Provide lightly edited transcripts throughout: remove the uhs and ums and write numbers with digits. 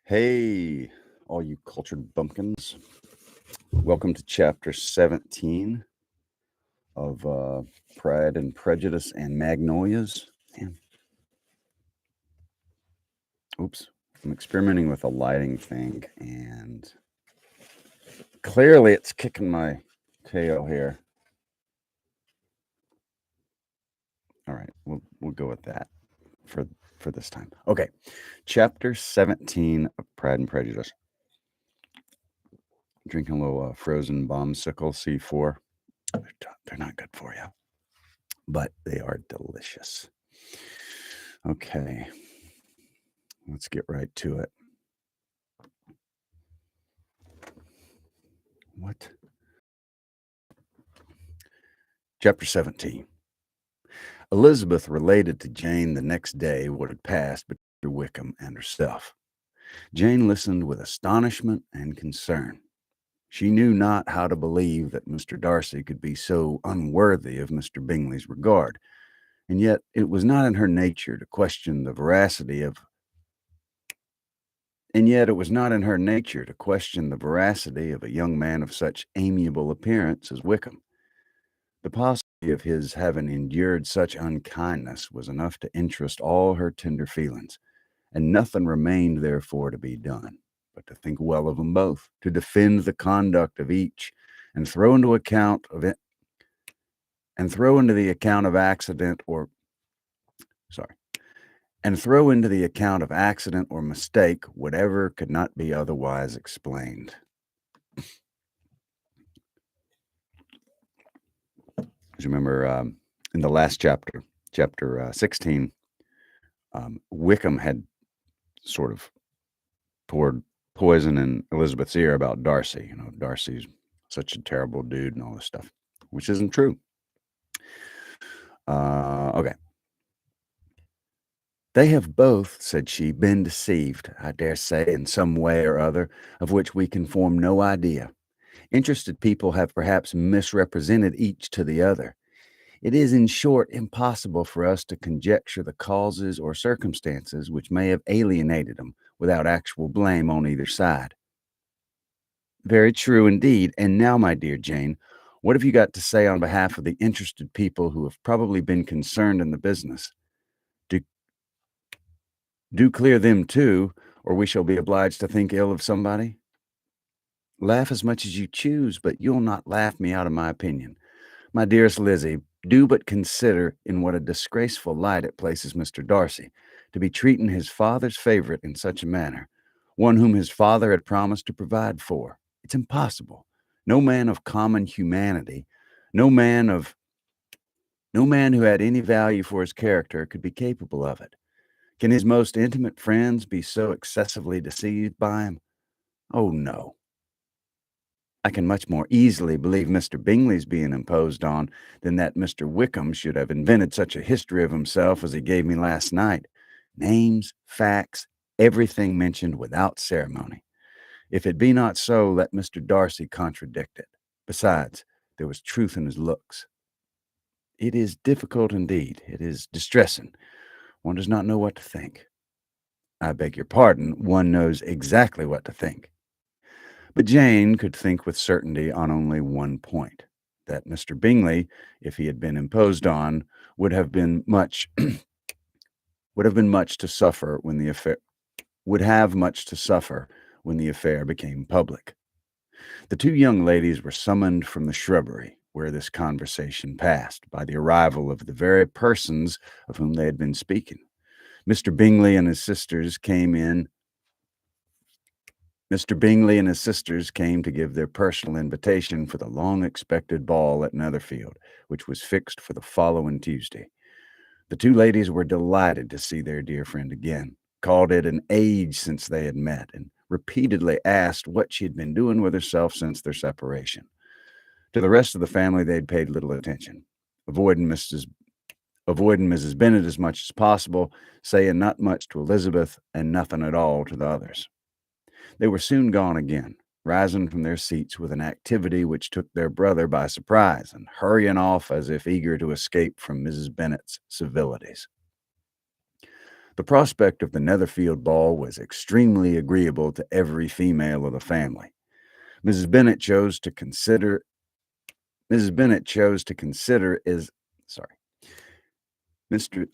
Hey, all you cultured bumpkins. Welcome to chapter 17 of Pride and Prejudice and Magnolias. Man. Oops. I'm experimenting with a lighting thing, and clearly it's kicking my tail here. All right, we'll go with that for this time. Okay, chapter 17 of Pride and Prejudice. Drinking a little frozen bombsicle C4. They're not good for you, but they are delicious. Okay, let's get right to it. What? Chapter 17. Elizabeth related to Jane the next day what had passed between Wickham and herself. Jane listened with astonishment and concern. She knew not how to believe that Mr. Darcy could be so unworthy of Mr. Bingley's regard, and yet it was not in her nature to question the veracity of a young man of such amiable appearance as Wickham. The possibility of his having endured such unkindness was enough to interest all her tender feelings, and nothing remained therefore to be done but to think well of them both, to defend the conduct of each, and throw into the account of accident or mistake whatever could not be otherwise explained. As you remember, in the last chapter, chapter 16, Wickham had sort of poured poison in Elizabeth's ear about Darcy. Darcy's such a terrible dude and all this stuff, which isn't true. Okay. They have both, said she, been deceived, I dare say, in some way or other, of which we can form no idea. Interested people have perhaps misrepresented each to the other. It is, in short, impossible for us to conjecture the causes or circumstances which may have alienated them without actual blame on either side. Very true indeed. And now, my dear Jane, what have you got to say on behalf of the interested people who have probably been concerned in the business? Do clear them too, or we shall be obliged to think ill of somebody. Laugh as much as you choose, but you'll not laugh me out of my opinion. My dearest Lizzie, do but consider in what a disgraceful light it places Mr. Darcy, to be treating his father's favorite in such a manner, one whom his father had promised to provide for. It's impossible. No man of common humanity, no man who had any value for his character could be capable of it. Can his most intimate friends be so excessively deceived by him? Oh, no. I can much more easily believe Mr. Bingley's being imposed on than that Mr. Wickham should have invented such a history of himself as he gave me last night. Names, facts, everything mentioned without ceremony. If it be not so, let Mr. Darcy contradict it. Besides, there was truth in his looks. It is difficult indeed. It is distressing. One does not know what to think. I beg your pardon, one knows exactly what to think. But Jane could think with certainty on only one point, that Mr. Bingley, if he had been imposed on, would have much to suffer when the affair became public. The two young ladies were summoned from the shrubbery where this conversation passed by the arrival of the very persons of whom they had been speaking. Mr. Bingley and his sisters came to give their personal invitation for the long-expected ball at Netherfield, which was fixed for the following Tuesday. The two ladies were delighted to see their dear friend again, called it an age since they had met, and repeatedly asked what she had been doing with herself since their separation. To the rest of the family they had paid little attention, avoiding Mrs. Bennett as much as possible, saying not much to Elizabeth and nothing at all to the others. They were soon gone again, rising from their seats with an activity which took their brother by surprise, and hurrying off as if eager to escape from Mrs. Bennet's civilities. The prospect of the Netherfield ball was extremely agreeable to every female of the family. Mrs. Bennet chose to consider Mrs. Bennet chose to consider is sorry. Mr.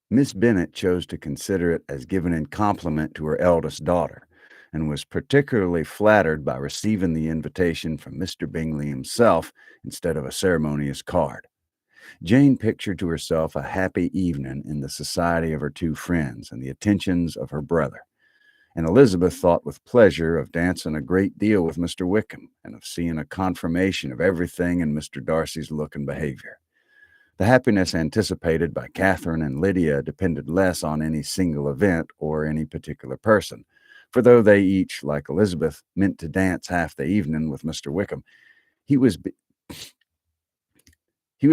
Miss Bennet chose to consider it as given in compliment to her eldest daughter, and was particularly flattered by receiving the invitation from Mr. Bingley himself instead of a ceremonious card. Jane pictured to herself a happy evening in the society of her two friends and the attentions of her brother, and Elizabeth thought with pleasure of dancing a great deal with Mr. Wickham, and of seeing a confirmation of everything in Mr. Darcy's look and behavior. The happiness anticipated by Catherine and Lydia depended less on any single event or any particular person, for though they each, like Elizabeth, meant to dance half the evening with Mr. Wickham, he was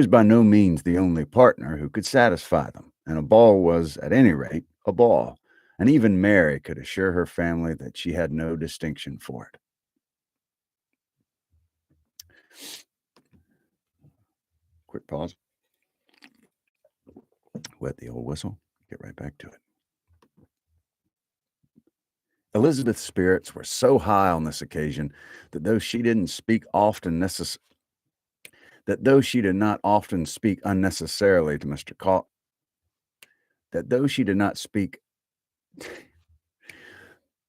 by no means the only partner who could satisfy them, and a ball was, at any rate, a ball, and even Mary could assure her family that she had no distinction for it. Quick pause. Wet the old whistle. Get right back to it. Elizabeth's spirits were so high on this occasion that though she did not often speak unnecessarily to Mr. Col- that though she did not speak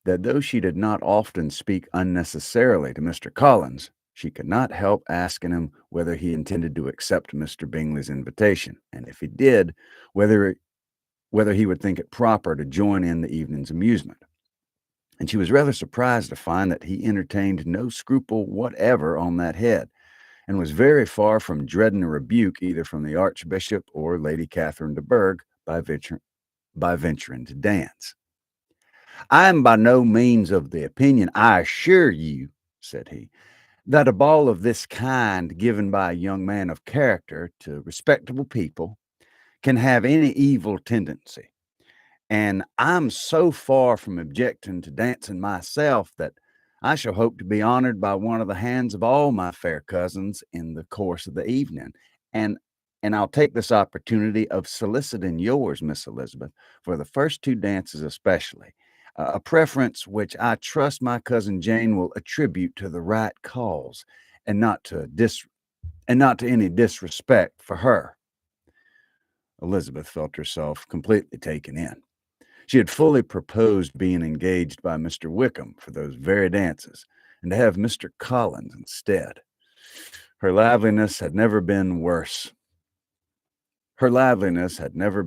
that though she did not often speak unnecessarily to Mr. Collins, she could not help asking him whether he intended to accept Mr. Bingley's invitation, and if he did, whether he would think it proper to join in the evening's amusement. And she was rather surprised to find that he entertained no scruple whatever on that head, and was very far from dreading a rebuke either from the Archbishop or Lady Catherine de Bourgh by venturing to dance. "I am by no means of the opinion, I assure you," said he, "that a ball of this kind, given by a young man of character to respectable people, can have any evil tendency. And I'm so far from objecting to dancing myself that I shall hope to be honored by one of the hands of all my fair cousins in the course of the evening. And I'll take this opportunity of soliciting yours, Miss Elizabeth, for the first two dances especially, a preference which I trust my cousin Jane will attribute to the right cause, and not to any disrespect for her." Elizabeth felt herself completely taken in. She had fully proposed being engaged by Mr. Wickham for those very dances, and to have Mr. Collins instead. Her liveliness had never been worse. Her liveliness had never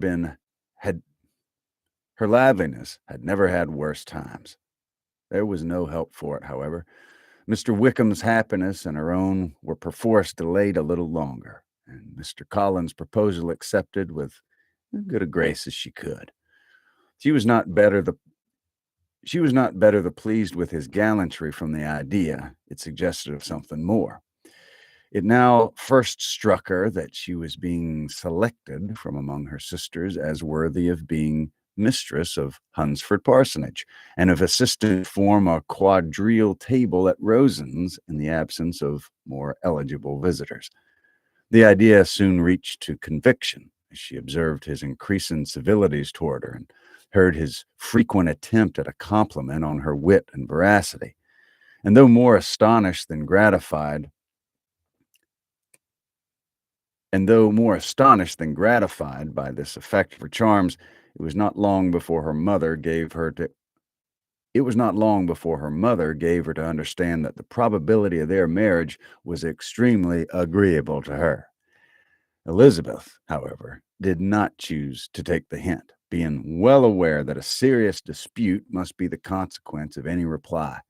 had worse times. There was no help for it, however. Mr. Wickham's happiness and her own were perforce delayed a little longer, and Mr. Collins' proposal accepted with as good a grace as she could. She was not better the pleased with his gallantry from the idea. It suggested of something more. It now first struck her that she was being selected from among her sisters as worthy of being mistress of Hunsford Parsonage, and of assisting to form a quadrille table at Rosen's in the absence of more eligible visitors. The idea soon reached to conviction, as she observed his increasing civilities toward her, and heard his frequent attempt at a compliment on her wit and veracity. And though more astonished than gratified by this effect of her charms, it was not long before her mother gave her to understand that the probability of their marriage was extremely agreeable to her. Elizabeth, however, did not choose to take the hint, being well aware that a serious dispute must be the consequence of any reply.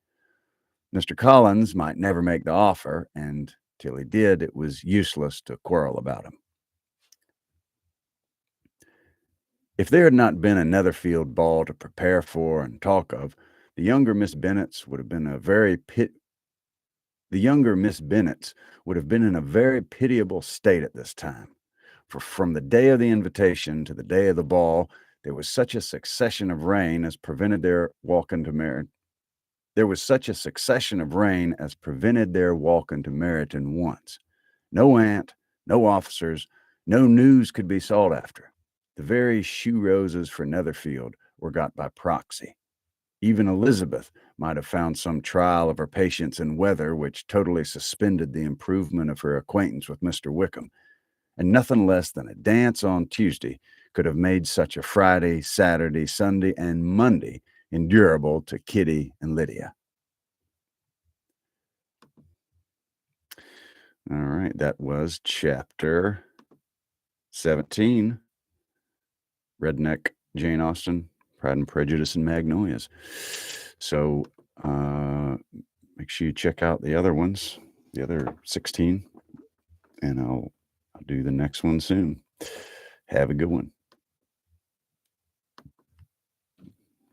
Mr. Collins might never make the offer, and till he did, it was useless to quarrel about him. If there had not been a Netherfield ball to prepare for and talk of, the younger Miss Bennets would have been in a very pitiable state at this time. For from the day of the invitation to the day of the ball, there was such a succession of rain as prevented their walking to Meryton. once. No aunt, no officers, no news could be sought after. The very shoe roses for Netherfield were got by proxy. Even Elizabeth might have found some trial of her patience in weather which totally suspended the improvement of her acquaintance with Mr. Wickham, and nothing less than a dance on Tuesday could have made such a Friday, Saturday, Sunday, and Monday endurable to Kitty and Lydia. All right, that was chapter 17, Redneck, Jane Austen, Pride and Prejudice, and Magnolias. So make sure you check out the other ones, the other 16, and I'll do the next one soon. Have a good one.